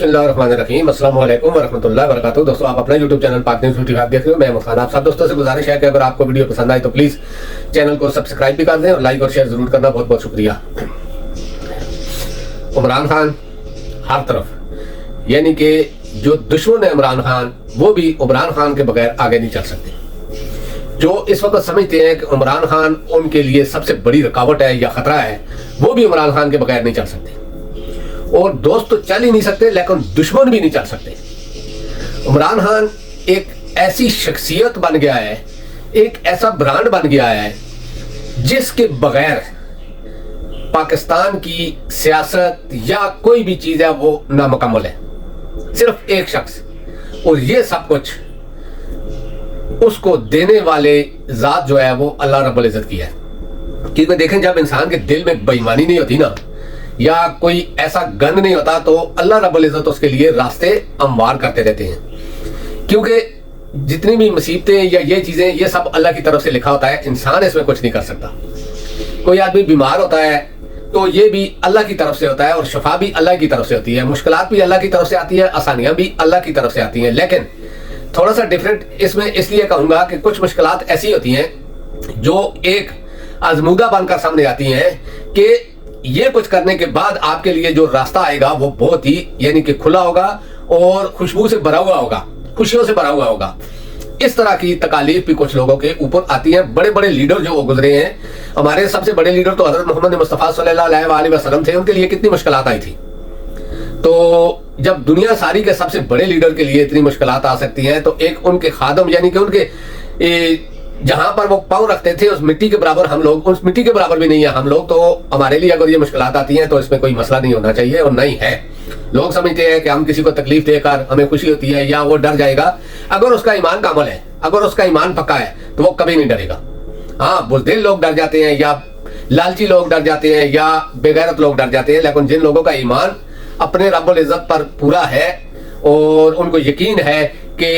बिस्मिल्लाहिर्रहमानिर्रहीम अस्सलाम वालेकुम वरहमतुल्लाहि वबरकातुहू। दोस्तों, आप अपना यूट्यूब चैनल पाक न्यूज़ 55 देख रहे हो। मैं मुस्कान। आप सब दोस्तों से गुजारिश है कि अगर आपको वीडियो पसंद आए तो प्लीज़ चैनल को सब्सक्राइब भी कर दें और लाइक और शेयर जरूर करना। बहुत बहुत शुक्रिया। इमरान खान हर तरफ, यानी कि जो दुश्मन है इमरान खान, वो भी इमरान खान के बगैर आगे नहीं चल सकते। जो इस वक्त समझते हैं कि इमरान खान उनके लिए सबसे बड़ी रुकावट है या खतरा है, वो भी इमरान खान के बगैर नहीं चल सकते। और दोस्त तो चल ही नहीं सकते, लेकिन दुश्मन भी नहीं चल सकते। इमरान खान एक ऐसी शख्सियत बन गया है, एक ऐसा ब्रांड बन गया है जिसके बगैर पाकिस्तान की सियासत या कोई भी चीज है वो नामुकम्मल है। सिर्फ एक शख्स, और ये सब कुछ उसको देने वाले जात जो है वो अल्लाह रब्बुल इज्जत की है। क्योंकि देखें, जब इंसान के दिल में बेईमानी नहीं होती ना, या कोई ऐसा गंद नहीं होता, तो अल्लाह रब्बुल इज्जत उसके लिए रास्ते हमवार करते रहते हैं। क्योंकि जितनी भी मुसीबतें या ये चीजें, ये सब अल्लाह की तरफ से लिखा होता है। इंसान इसमें कुछ नहीं कर सकता। कोई आदमी बीमार होता है तो ये भी अल्लाह की तरफ से होता है, और शफा भी अल्लाह की तरफ से होती है, मुश्किलात भी अल्लाह की तरफ से आती है, आसानियां भी अल्लाह की तरफ से आती हैं। लेकिन थोड़ा सा डिफरेंट इसमें इसलिए कहूंगा कि कुछ मुश्किलात ऐसी होती हैं जो एक आजमूदा बनकर सामने आती हैं कि ये कुछ करने के बाद आपके लिए जो रास्ता आएगा वो बहुत ही, यानी कि खुला होगा और खुशबू से भरा हुआ होगा, खुशियों से भरा हुआ होगा। इस तरह की तकालीफ भी कुछ लोगों के ऊपर आती हैं। बड़े बड़े लीडर जो गुजरे हैं, हमारे सबसे बड़े लीडर तो हजरत मोहम्मद मुस्तफ़ा सल्लल्लाहु अलैहि वसल्लम थे। उनके लिए कितनी मुश्किलात आई थी। तो जब दुनिया सारी के सबसे बड़े लीडर के लिए इतनी मुश्किलात आ सकती हैं, तो एक उनके खादम, यानी कि उनके जहां पर वो पाँव रखते थे उस मिट्टी के बराबर हम लोग, उस मिट्टी के बराबर भी नहीं है हम लोग। तो हमारे लिए अगर ये मुश्किलात आती हैं तो इसमें कोई मसला नहीं होना चाहिए, और नहीं है। लोग समझते हैं कि हम किसी को तकलीफ देकर हमें खुशी होती है, या वो डर जाएगा। अगर उसका ईमान कामिल है, अगर उसका ईमान पक्का है, तो वो कभी नहीं डरेगा। हाँ, बुज़दिल लोग डर जाते हैं, या लालची लोग डर जाते हैं, या बेगैरत लोग डर जाते हैं। लेकिन जिन लोगों का ईमान अपने रब्बुल इज्जत पर पूरा है और उनको यकीन है कि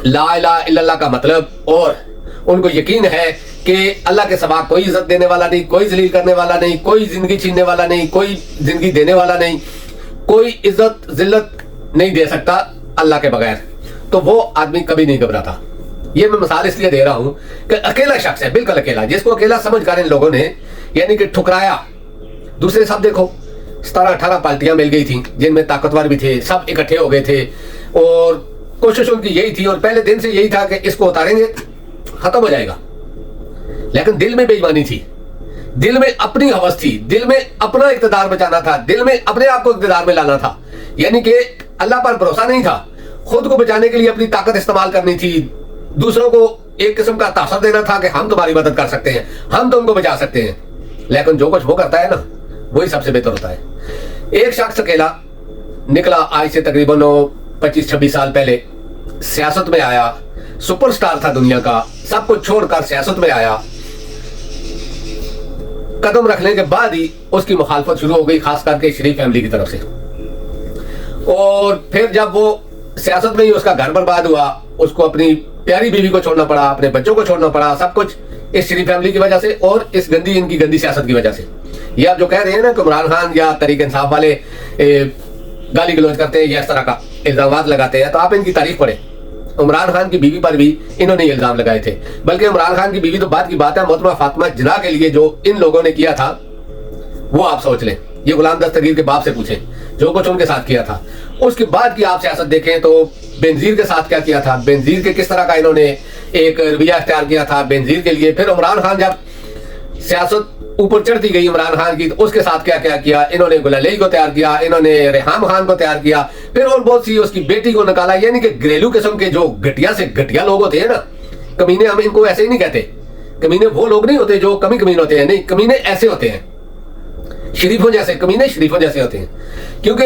ला इलाहा इल्लल्लाह का मतलब, और उनको यकीन है कि अल्लाह के सिवा कोई इज्जत देने वाला नहीं, कोई जलील करने वाला नहीं, कोई जिंदगी छीनने वाला नहीं, कोई जिंदगी देने वाला नहीं, कोई इज्जत जिल्लत नहीं दे सकता अल्लाह के बगैर, तो वो आदमी कभी नहीं घबराता। ये मैं मिसाल इसलिए दे रहा हूं कि अकेला शख्स है, बिल्कुल अकेला, जिसको अकेला समझकर इन लोगों ने यानी कि ठुकराया। दूसरे सब देखो, 17-18 पार्टियां मिल गई थी जिनमें ताकतवर भी थे, सब इकट्ठे हो गए थे, और कोशिश उनकी यही थी, और पहले दिन से यही था कि इसको उतारेंगे, खत्म हो जाएगा। लेकिन दिल में बेईमानी थी, दिल में अपनी हवस थी, दिल में अपना इक़्तिदार बचाना था, दिल में अपने आप को इक़्तिदार में लाना था। यानी कि अल्लाह पर भरोसा नहीं था, खुद को बचाने के लिए अपनी ताकत इस्तेमाल करनी थी, दूसरों को एक किस्म का तासर देना था कि हम तुम्हारी मदद कर सकते हैं, हम तुमको बचा सकते हैं। लेकिन जो कुछ वो करता है ना, वही सबसे बेहतर होता है। एक शख्स अकेला निकला, आज से तकरीबन 25-26 साल पहले सियासत में आया, सुपरस्टार था दुनिया का, सब कुछ छोड़कर सियासत में आया। कदम रखने के बाद ही उसकी मुखालफत शुरू हो गई, खास करके शरीफ फैमिली की तरफ से। और फिर जब वो सियासत में ही उसका घर बर्बाद हुआ, उसको अपनी प्यारी बीवी को छोड़ना पड़ा, अपने बच्चों को छोड़ना पड़ा, सब कुछ इस शरीफ फैमिली की वजह से और इस इनकी गंदी सियासत की वजह से। ये आप जो कह रहे हैं ना कि इमरान खान या तहरीक इंसाफ वाले गाली गलौज करते हैं या इस तरह का इल्जाम लगाते हैं, तो आप इनकी तारीफ पढ़े। इमरान खान की बीवी पर भी इन्होंने इल्जाम लगाए थे, बल्कि इमरान खान की बीवी तो बात की बात है, मोहतरमा फातिमा जिना के लिए जो इन लोगों ने किया था वो आप सोच लें। ये गुलाम दस्तगीर के बाप से पूछें जो कुछ उनके साथ किया था। उसके बाद की आप सियासत देखें तो बेनजीर के साथ क्या किया था, बेनजीर के किस तरह का इन्होंने एक रवैया इख्तियार किया था बेनजीर के लिए। फिर इमरान खान जब सियासत ऊपर चढ़ती गई इमरान खान की, तो उसके साथ क्या क्या किया इन्होंने, गुलाली को तैयार किया इन्होंने, रेहाम खान को तैयार किया, फिर और बहुत सी उसकी बेटी को निकाला। यानी कि घरेलू किस्म के जो घटिया से घटिया लोग होते हैं ना, कमीने, हम इनको ऐसे ही नहीं कहते। कमीने वो लोग नहीं होते जो कमीने होते हैं, नहीं, कमीने ऐसे होते हैं, शरीफों जैसे कमीने, शरीफों जैसे होते हैं। क्योंकि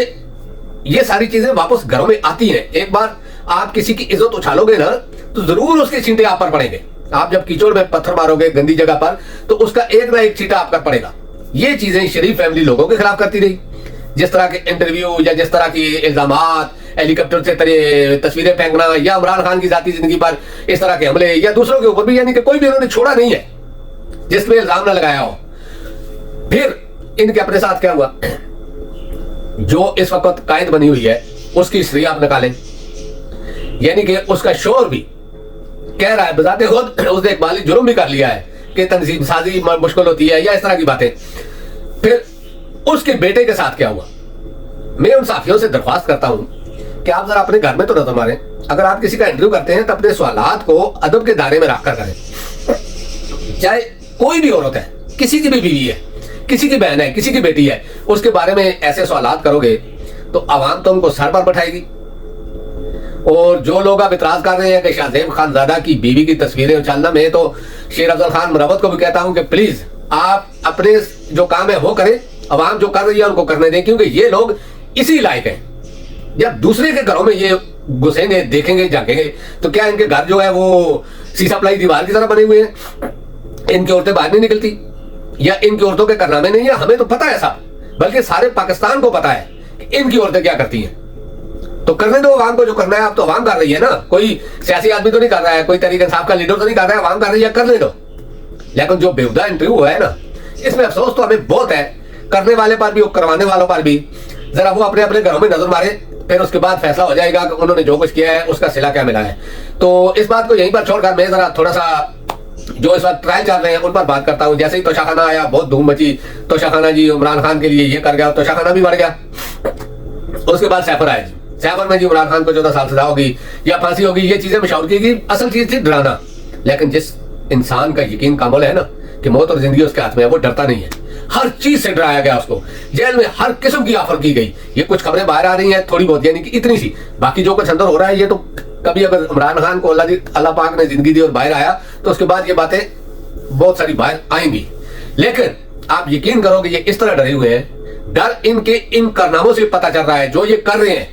ये सारी चीजें वापस घरों में आती हैं। एक बार आप किसी की इज्जत उछालोगे ना, तो जरूर उसके छींटे आप पर पड़ेंगे। आप जब कीचड़ में पत्थर मारोगे गंदी जगह पर, तो उसका एक ना एक छींटा आप पर पड़ेगा। ये चीजें शरीफ फैमिली लोगों के खिलाफ करती रही। जिस तरह के इंटरव्यू या जिस तरह की इल्जामात, हेलीकॉप्टर से तस्वीरें फेंकना, या इमरान खान की जाती जिंदगी पर इस तरह के हमले, या दूसरों के ऊपर भी, यानी कि कोई भी उन्होंने छोड़ा नहीं है जिसमें इल्जाम ना लगाया हो। फिर इनके अपने साथ क्या हुआ, जो इस वक्त कायद बनी हुई है उसकी हिस्ट्री आप निकालें, यानी कि उसका शोर भी कह रहा है बजाते खुद उसने एक माली जुर्म भी कर लिया है कि तंजीम साजी मुश्किल होती है या इस तरह की बातें। फिर उसके बेटे के साथ क्या हुआ? मैं उन साथियों से दरख्वास्त करता हूं कि आप जरा अपने घर में तो नजर मारें। अगर आप किसी का इंटरव्यू करते हैं तो अपने सवालात को अदब के दायरे में रखकर करें। चाहे कोई भी औरत है, किसी की भी बीवी है, किसी की बहन है, किसी की बेटी है, उसके बारे में ऐसे सवालात करोगे तो आवाम तो उनको सर पर बैठाएगी। और जो लोग आप इतराज कर रहे हैं कि शाहजेब खानजादा की बीवी की तस्वीरें उछालना, मैं तो शेर अफजल खान मरवत को भी कहता हूं कि प्लीज आप अपने जो काम है वो करें, आवाम जो कर रही है उनको करने दें, क्योंकि ये लोग इसी लायक हैं। जब दूसरे के घरों में ये घुसेंगे, देखेंगे, झांकेंगे तो क्या इनके घर जो है वो शीशा प्लाई दीवार की तरह बने हुए हैं? इनकी औरतें बाहर नहीं निकलती या इनकी औरतों के कारनामे नहीं है? हमें तो पता है साहब, बल्कि सारे पाकिस्तान को पता है कि इनकी औरतें क्या करती हैं। तो करने दो आवाम को जो करना है। आप तो आवाम कर रही है ना, कोई सियासी आदमी तो नहीं कर रहा है, कोई तरीके इंसाफ का लीडर तो नहीं कर रहा है, आवाम कर रही है, करने दो। लेकिन जो बेहुदा इंटरव्यू हुआ है ना, इसमें अफसोस तो हमें बहुत है, करने वाले पर भी और करवाने वालों पर भी। जरा वो अपने अपने घरों में नजर मारे, फिर उसके बाद फैसला हो जाएगा कि उन्होंने जो कुछ किया है उसका सिला क्या मिला है। तो इस बात को यहीं पर छोड़कर मैं जरा थोड़ा सा जो इस वक्त ट्रायल चल रहे हैं उन पर बात करता हूं। जैसे ही तोशाखाना आया, बहुत धूम मची, तोशाखाना जी इमरान खान के लिए ये कर गया, तोशाखाना भी बढ़ गया। उसके बाद सैफर आया जी, सैफर में जी इमरान खान को 14 साल सजा होगी या फांसी होगी, ये चीजें मशहूर की गई। असल चीज थी डराना। लेकिन जिस इंसान का यकीन कामिल है ना कि मौत और जिंदगी उसके हाथ में है, वो डरता नहीं है। हर चीज से डराया गया उसको, जेल में हर किस्म की ऑफर की गई। ये कुछ खबरें बाहर आ रही हैं थोड़ी बहुत, यानी कि इतनी सी, बाकी जो कुछ अंदर हो रहा है ये तो कभी अगर इमरान खान को अल्लाह पाक ने जिंदगी दी और बाहर आया तो उसके बाद ये बातें बहुत सारी बाहर आएंगी। लेकिन आप यकीन करोगे ये इस तरह डरे हुए हैं, डर इनके इन कारनामों से पता चल रहा है जो ये कर रहे हैं।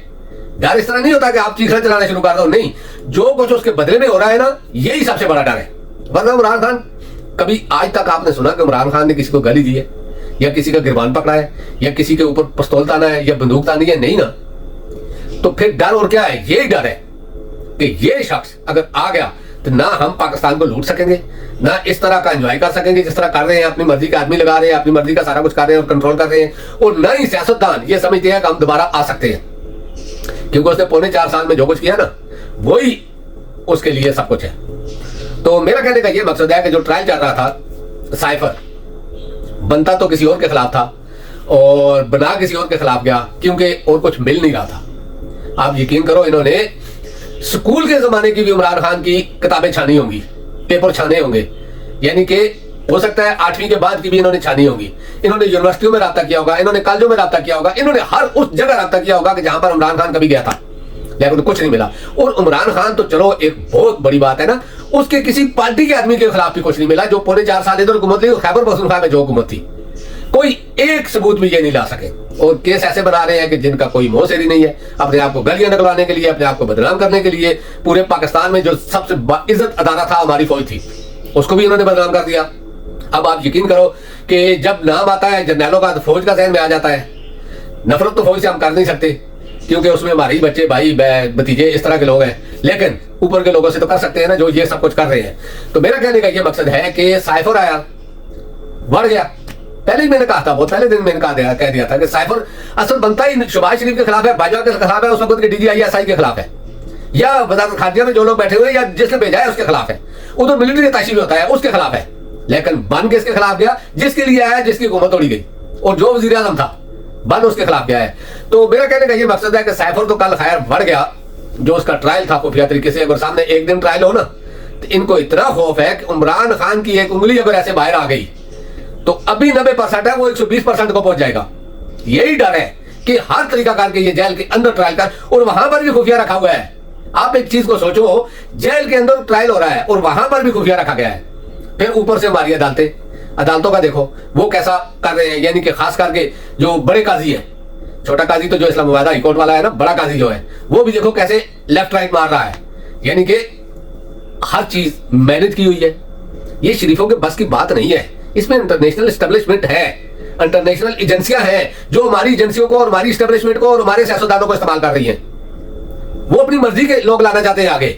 डर इस तरह नहीं होता कि आप चीखना चलाना शुरू कर दो, नहीं, जो कुछ उसके बदले में हो रहा है ना, यही सबसे बड़ा डर है। वरना इमरान खान, कभी आज तक आपने सुना कि इमरान खान ने किसी को गाली दी है या किसी का गिरबान पकड़ा है या किसी के ऊपर पिस्तौल ताना है या बंदूक तानी है? नहीं ना। तो फिर डर और क्या है? यही डर है कि ये शख्स अगर आ गया तो ना हम पाकिस्तान को लूट सकेंगे, ना इस तरह का एंजॉय कर सकेंगे जिस तरह कर रहे हैं, अपनी मर्जी का आदमी लगा रहे हैं, अपनी मर्जी का सारा कुछ कर रहे हैं और कंट्रोल कर रहे हैं। और ना ही सियासतदान ये समझते हैं कि हम दोबारा आ सकते हैं, क्योंकि उसने 4.25 साल में जो कुछ किया ना, वही उसके लिए सब कुछ है। तो मेरा कहने का ये मकसद है कि जो ट्रायल चल रहा था साइफर, बनता तो किसी और के खिलाफ था और बना किसी और के खिलाफ गया, क्योंकि और कुछ मिल नहीं रहा था। आप यकीन करो, इन्होंने स्कूल के जमाने की भी इमरान खान की किताबें छानी होंगी, पेपर छाने होंगे, यानी कि हो सकता है 8वीं के बाद की भी इन्होंने छानी होगी। इन्होंने यूनिवर्सिटियों में राब्ता किया होगा, इन्होंने कॉलेजों में राब्ता किया होगा, इन्होंने हर उस जगह राब्ता किया होगा कि जहां पर इमरान खान कभी गया था, लेकिन कुछ नहीं मिला। और इमरान खान तो चलो एक बहुत बड़ी बात है ना, उसके किसी पार्टी के आदमी के खिलाफ भी कुछ नहीं मिला। जो 4.25 साल इधर हुकूमत थी, खैबर पख्तूनख्वा में जो हुकूमत थी, कोई एक सबूत भी ये नहीं ला सके। और केस ऐसे बना रहे हैं कि जिनका कोई मोहसेरी नहीं है, अपने आप को गलियां निकलवाने के लिए, अपने आप को बदनाम करने के लिए। पूरे पाकिस्तान में जो सबसे इज्जत अदारा था हमारी फौज थी, उसको भी इन्होंने बदनाम कर दिया। अब आप यकीन करो कि जब नाम आता है जर्नैलों का तो फौज का जहन में आ जाता है। नफरत तो फौज से हम कर नहीं सकते, क्योंकि उसमें हमारे ही बच्चे, भाई, भतीजे इस तरह के लोग हैं, लेकिन ऊपर के लोगों से तो कर सकते हैं ना जो ये सब कुछ कर रहे हैं। तो मेरा कहने का ये मकसद है कि साइफर आया, बढ़ गया। पहले ही मैंने कहा था, बहुत पहले दिन मैंने कह दिया था कि साइफर असल बनता ही शहबाज शरीफ के खिलाफ है, बाजवा के खिलाफ है, उस वक्त के DGI के खिलाफ है, या वजारत खारजिया में जो लोग बैठे हुए या जिसने भेजा है उसके खिलाफ है। उधर मिलिट्री ताशी भी होता है, उसके खिलाफ है। लेकिन बन किसके खिलाफ गया? जिसके लिए आया, जिसकी हुकूमत तोड़ी गई, और जो वजीर आजम था बन उसके खिलाफ गया है। तो मेरा कहने का ये मकसद है कि साइफर तो कल खैर बढ़ गया, जो उसका ट्रायल था खुफिया तरीके से। अगर सामने एक दिन ट्रायल हो ना, तो इनको इतना खौफ है कि इमरान खान की एक उंगली अगर ऐसे बाहर आ गई तो अभी 90% है, वो 120% को पहुंच जाएगा। यही डर है कि हर तरीका करके ये जेल के अंदर ट्रायल कर, और वहां पर भी खुफिया रखा हुआ है। आप एक चीज को सोचो, जेल के अंदर ट्रायल हो रहा है और वहां पर भी खुफिया रखा गया है। फिर ऊपर से हमारी अदालतों का देखो वो कैसा कर रहे हैं, यानी कि खास करके जो बड़े काजी है, छोटा काजी तो जो इस्लामाबाद हाई कोर्ट वाला है ना, बड़ा काजी जो है वो भी देखो कैसे लेफ्ट राइट मार रहा है, यानी कि हर चीज मैनेज की हुई है। ये शरीफों के बस की बात नहीं है, इसमें इंटरनेशनल एस्टेब्लिशमेंट है, इंटरनेशनल एजेंसियां हैं जो हमारी एजेंसियों को और हमारी एस्टेब्लिशमेंट को और हमारे सियासतदानों को इस्तेमाल कर रही हैं। वो अपनी मर्जी के लोग लाना चाहते हैं आगे,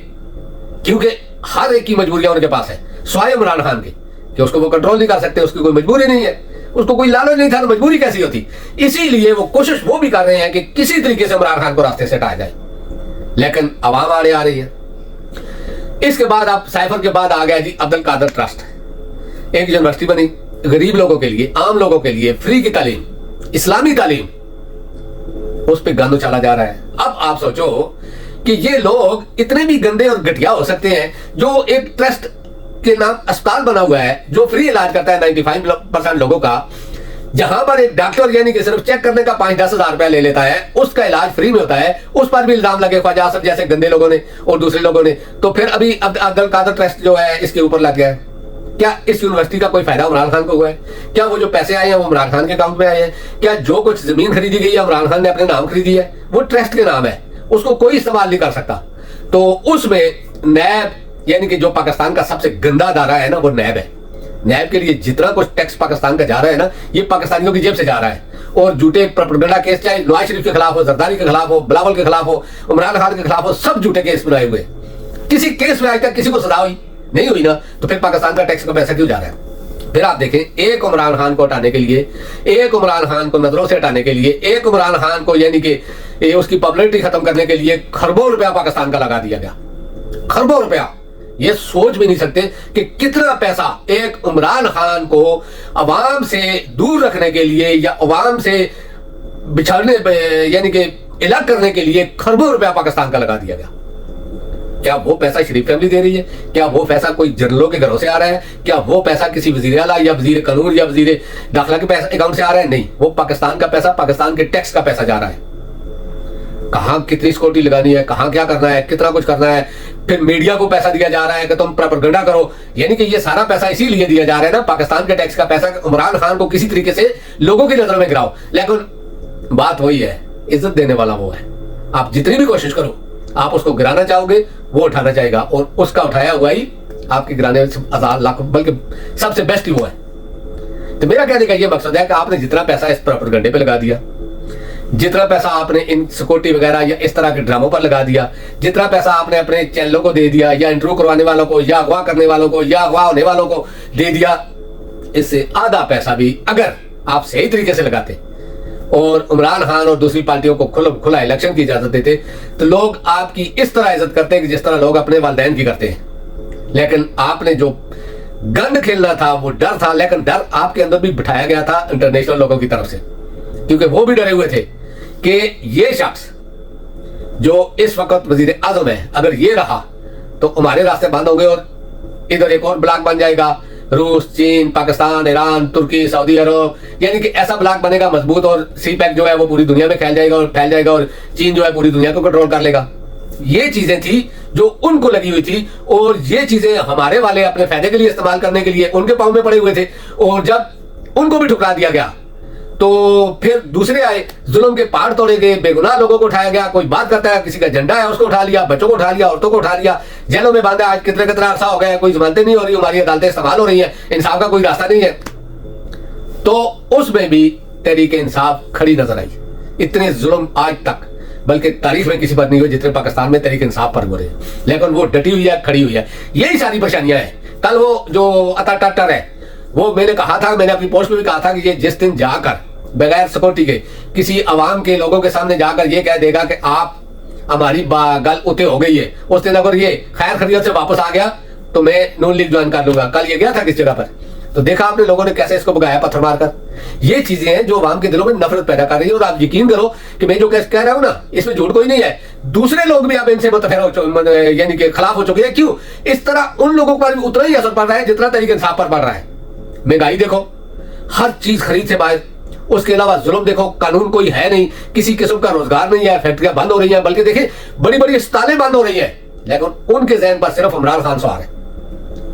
क्योंकि हर एक की मजबूरियां उनके पास है, स्वाय इमरान खान की, कि उसको वो कंट्रोल नहीं कर सकते, उसकी कोई मजबूरी नहीं है। उसको कोई लालच नहीं था तो मजबूरी कैसी होती। इसीलिए वो कोशिश वो भी कर रहे हैं कि किसी तरीके से इमरान खान को रास्ते से हटाया जाए, लेकिन आवाम आड़े आ रही है। इसके बाद आप साइफर के बाद आ गया जी अब्दुल कादर ट्रस्ट, एक यूनिवर्सिटी बनी गरीब लोगों के लिए, आम लोगों के लिए, फ्री की तालीम, इस्लामी तालीम, उस पर गंद उछाला जा रहा है। अब आप सोचो कि ये लोग इतने भी गंदे और घटिया हो सकते हैं, जो एक ट्रस्ट के नाम अस्पताल बना हुआ है जो फ्री इलाज करता है 95% लोगों का, जहां पर एक डॉक्टर यानी कि सिर्फ चेक करने का 5-10 हजार रुपया ले लेता है, उसका इलाज फ्री में होता है, उस पर भी इल्जाम लगे ख्वाजा आसफ जैसे गंदे लोगों ने और दूसरे लोगों ने। तो फिर अभी अब्दुल कादर ट्रस्ट जो है इसके ऊपर लग गया है। क्या इस यूनिवर्सिटी का कोई फायदा इमरान खान को हुआ है? क्या वो जो पैसे आए हैं वो इमरान खान के अकाउंट में आए हैं? क्या जो कुछ जमीन खरीदी गई है इमरान खान ने अपने नाम खरीदी है, वो ट्रस्ट के नाम है, उसको कोई इस्तेमाल नहीं कर सकता। तो उसमें नैब यानी कि जो पाकिस्तान का सबसे गंदा अदारा है ना, वो नैब है। नैब के लिए जितना कुछ टैक्स पाकिस्तान का जा रहा है ना, ये पाकिस्तानियों की जेब से जा रहा है। और झूठे प्रोपेगेंडा केस, चाहे नवाज शरीफ के खिलाफ हो, जरदारी के खिलाफ हो, बिलावल के खिलाफ हो, इमरान खान के खिलाफ हो, सब झूठे केस बनाए हुए। किसी केस में आज तक किसी को सजा हुई नहीं हुई ना, तो फिर पाकिस्तान का टैक्स का पैसा क्यों जा रहा है? फिर आप देखें, एक इमरान खान को हटाने के लिए, एक इमरान खान को नजरों से हटाने के लिए, एक इमरान खान को यानी कि उसकी पॉपुलैरिटी खत्म करने के लिए खरबों रुपया पाकिस्तान का लगा दिया गया। खरबों रुपया, ये सोच भी नहीं सकते कि कितना पैसा एक इमरान खान को अवाम से दूर रखने के लिए या अवाम से बिछाड़ने यानी कि अलग करने के लिए खरबों रुपया पाकिस्तान का लगा दिया गया। क्या वो पैसा शरीफ फैमिली दे रही है? क्या वो पैसा कोई जनरलों के घरों से आ रहा है? क्या वो पैसा किसी वजीर आला या वजीर कानून या वजीर दाखिला के पैसा अकाउंट से आ रहा है? नहीं, वो पाकिस्तान का पैसा, पाकिस्तान के टैक्स का पैसा जा रहा है। कहां कितनी सिक्योरिटी लगानी है, कहां क्या करना है, कितना कुछ करना है। फिर मीडिया को पैसा दिया जा रहा है कि तुम प्रोपेगेंडा करो, यानी कि ये सारा पैसा इसीलिए दिया जा रहा है ना, पाकिस्तान के टैक्स का पैसा, इमरान खान को किसी तरीके से लोगों की नजर में गिराओ। लेकिन बात वही है, इज्जत देने वाला वो है। आप जितनी भी कोशिश करो, आप उसको गिराना चाहोगे, वो उठाना चाहेगा, और उसका उठाया हुआ ही आपके गिराने से 1000 लाख, बल्कि सबसे बेस्ट ही वो है। तो मेरा कहने का ये मकसद है कि आपने जितना पैसा इस प्रोपेगेंडे पे लगा दिया, जितना पैसा आपने इन सिक्योरिटी वगैरह या इस तरह के ड्रामों पर लगा दिया, जितना पैसा आपने अपने चैनलों को दे दिया, या इंटरव्यू करवाने वालों को, या अगवा करने वालों को, या अगवा होने वालों को दे दिया, इससे आधा पैसा भी अगर आप सही तरीके से लगाते और इमरान खान और दूसरी पार्टियों को खुला इलेक्शन की इजाजत देते, तो लोग आपकी इस तरह इज्जत करते हैं कि जिस तरह लोग अपने वालिदैन की करते हैं। लेकिन आपने जो गंद खेलना था वो डर था, लेकिन डर आपके अंदर भी बिठाया गया था इंटरनेशनल लोगों की तरफ से, क्योंकि वो भी डरे हुए थे कि ये शख्स जो इस वक्त वजीर आजम है, अगर ये रहा तो हमारे रास्ते बंद होंगे और इधर एक और ब्लॉक बन जाएगा, रूस, चीन, पाकिस्तान, ईरान, तुर्की, सऊदी अरब, यानी कि ऐसा ब्लॉक बनेगा मजबूत, और सी पैक जो है वो पूरी दुनिया में फैल जाएगा और चीन जो है पूरी दुनिया को कंट्रोल कर लेगा। ये चीजें थी जो उनको लगी हुई थी, और ये चीजें हमारे वाले अपने फायदे के लिए इस्तेमाल करने के लिए उनके पांव में पड़े हुए थे। और जब उनको भी ठुकरा दिया गया तो फिर दूसरे आए, जुल्म के पहाड़ तोड़े गए, बेगुनाह लोगों को उठाया गया। कोई बात करता है, किसी का झंडा है उसको उठा लिया, बच्चों को उठा लिया, औरतों को उठा लिया, जेलों में बांधा। आज कितना अरसा हो गया, कोई जमानतें नहीं हो रही, हमारी अदालतें इस्तेमाल हो रही है, इंसाफ का कोई रास्ता नहीं है। तो उसमें भी तहरीक इंसाफ खड़ी नजर आई। इतने जुल्म आज तक बल्कि तारीख में किसी पर नहीं हुए जितने पाकिस्तान में तहरीक इंसाफ पर हो रहे हैं, लेकिन वो डटी हुई है, खड़ी हुई है। यही सारी परेशानियां हैं। कल वो जो अता टट्टर है, वो मैंने कहा था, मैंने अपनी पोस्ट में भी कहा था कि ये जिस दिन जाकर बगैर सिक्योरिटी के किसी अवाम के लोगों के सामने जाकर ये कह देगा कि आप हमारी गल उते हो गई है, उस दिन अगर ये खैर खैरियत से वापस आ गया तो मैं नून लीग ज्वाइन कर लूंगा। कल ये गया था किस जगह पर, तो देखा आपने लोगों ने कैसे इसको भगाया पत्थर मारकर। ये चीजें हैं जो अवाम के दिलों में नफरत पैदा कर रही है। और आप यकीन करो कि मैं जो कह रहा हूं ना, इसमें झूठ कोई नहीं है। दूसरे लोग भी अब इनसे मुतफिर यानी कि खिलाफ हो चुके हैं। क्यों? इस तरह उन लोगों पर भी उतना ही असर पड़ रहा है जितना तरीके इंसाफ पर पड़ रहा है। महंगाई देखो, हर चीज खरीद से बाहर, उसके अलावा जुल्म देखो, कानून कोई है नहीं, किसी किस्म का रोजगार नहीं है, फैक्ट्रियां बंद हो रही हैं, बल्कि देखिए बड़ी बड़ी अस्पतालें बंद हो रही हैं, लेकिन उनके जहन पर सिर्फ इमरान खान सवार है।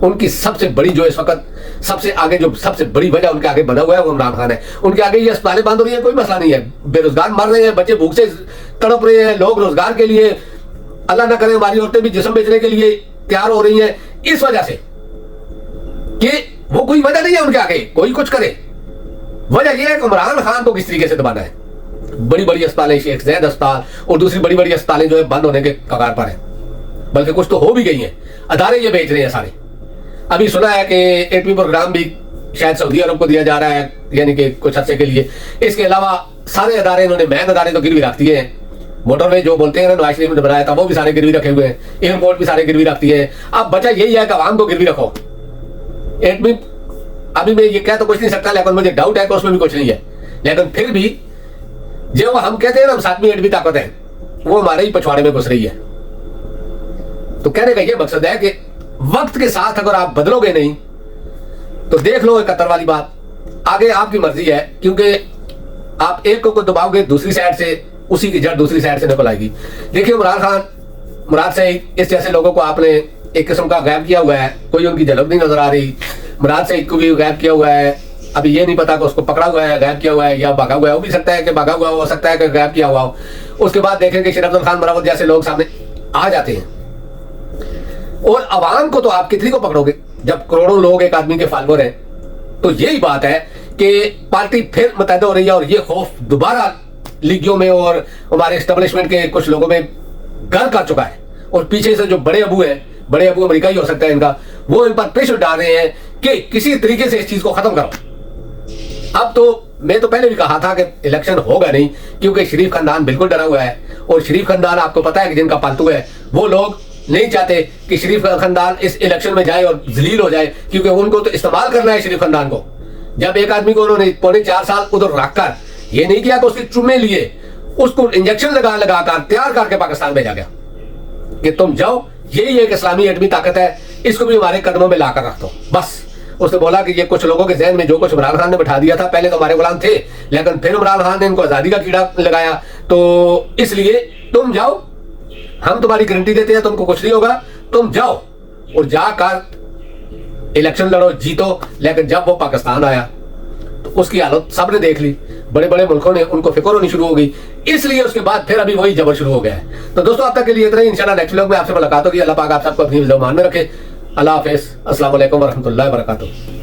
उनकी सबसे बड़ी जो इस वक्त सबसे आगे जो सबसे बड़ी वजह उनके आगे बना हुआ है वो इमरान खान है। उनके आगे ये अस्पतालें बंद हो रही है, कोई मसला नहीं है, बेरोजगार मर रहे हैं, बच्चे भूख से तड़प रहे हैं, लोग रोजगार के लिए, अल्लाह ना करे हमारी औरतें भी जिस्म बेचने के लिए तैयार हो रही हैं, इस वजह से कि वो कोई वजह नहीं है उनके आगे कोई कुछ करे। वजह यह है कि इमरान खान को किस तरीके से दबाना है। बड़ी बड़ी अस्पतालें, शेख ज़ैद अस्पताल और दूसरी बड़ी बड़ी अस्पतालें जो है बंद होने के कगार पर है, बल्कि कुछ तो हो भी गई हैं। अदारे ये बेच रहे हैं सारे। अभी सुना है कि 8वीं प्रोग्राम भी शायद सऊदी अरब को दिया जा रहा है, यानी कि कुछ अर्से के लिए। इसके अलावा सारे अदारे इन्होंने मेन अदारे तो गिरवी रख दिए हैं। मोटरवे जो बोलते हैं ना नवाज शरीफ ने बनाया था वो भी सारे गिरवी रखे हुए हैं, एयरपोर्ट भी सारे गिरवी रखती है। अब बचा यही है कि आवाम को गिरवी रखो। एटमी अभी मैं ये कह तो कुछ नहीं सकता, लेकिन मुझे डाउट है कि उसमें भी कुछ नहीं है। लेकिन फिर भी जो हम कहते हैं ना हम सातवीं एटमी ताकत है, वो हमारे ही पछवाड़े में घुस रही है। तो कहने का ये मकसद है कि वक्त के साथ अगर आप बदलोगे नहीं तो देख लो 71 वाली बात, आगे आपकी मर्जी है, क्योंकि आप एक को दबाओगे दूसरी साइड से उसी की जड़ दूसरी साइड से निकल आएगी। देखिए इमरान खान, मुराद सईद, इस जैसे लोगों को आपने एक किस्म का गायब किया हुआ है, कोई उनकी झलक नहीं नजर आ रही। मुराद सईद को भी गायब किया हुआ है, अभी ये नहीं पता कि उसको पकड़ा हुआ है, गायब किया हुआ है या भागा हुआ है। हो भी सकता है कि भागा हुआ हो सकता है कि गायब किया हुआ हो। उसके बाद देखेंगे शेर अफजल खान मरावत जैसे लोग सामने आ जाते हैं। और अवाम को तो आप कितनी को पकड़ोगे जब करोड़ों लोग एक आदमी के फॉलोअर हैं। तो यही बात है कि पार्टी फिर मुतहद हो रही है और ये खौफ दोबारा लीगियों में और हमारे एस्टेब्लिशमेंट के कुछ लोगों में घर कर चुका है। और पीछे से जो बड़े अबू हैं, बड़े अबू अमेरिका ही हो सकता है इनका, वो इन पर प्रेशर डाल रहे हैं कि किसी तरीके से इस चीज को खत्म करो। अब तो मैं तो पहले भी कहा था कि इलेक्शन होगा नहीं, क्योंकि शरीफ खानदान बिल्कुल डरा हुआ है। और शरीफ खानदान आपको पता है कि जिनका पालतू है, वो लोग नहीं चाहते कि शरीफ खानदान इस इलेक्शन में जाए और जलील हो जाए, क्योंकि उनको तो इस्तेमाल करना है शरीफ खानदान को। जब एक आदमी को उन्होंने 4.5 साल उधर रखकर ये नहीं किया कि उसके चुम्मे लिए, उसको इंजेक्शन लगा कर तैयार करके पाकिस्तान भेजा गया कि तुम जाओ, यही एक इस्लामी एटमी ताकत है, इसको भी हमारे कदमों में लाकर रख दो। बस उसने बोला कि ये कुछ लोगों के जहन में जो कुछ इमरान खान ने बैठा दिया था, पहले तो हमारे गुलाम थे, लेकिन फिर इमरान खान ने इनको आजादी का कीड़ा लगाया, तो इसलिए तुम जाओ, हम तुम्हारी गारंटी देते हैं तुमको कुछ नहीं होगा, तुम जाओ और जाकर इलेक्शन लड़ो, जीतो। लेकिन जब वो पाकिस्तान आया तो उसकी हालत सबने देख ली, बड़े बड़े मुल्कों ने उनको फिक्र होनी शुरू हो गई, इसलिए उसके बाद फिर अभी वही जबर शुरू हो गया है। तो दोस्तों अब तक के लिए इतना ही, इंशाल्लाह नेक्स्ट व्लॉग में आपसे मुलाकात होगी। अल्लाह पाक आप सबको अपनी ज़बान में रखे। अल्लाह हाफिज़, अस्सलाम वालेकुम व रहमतुल्लाहि व बरकातुहू।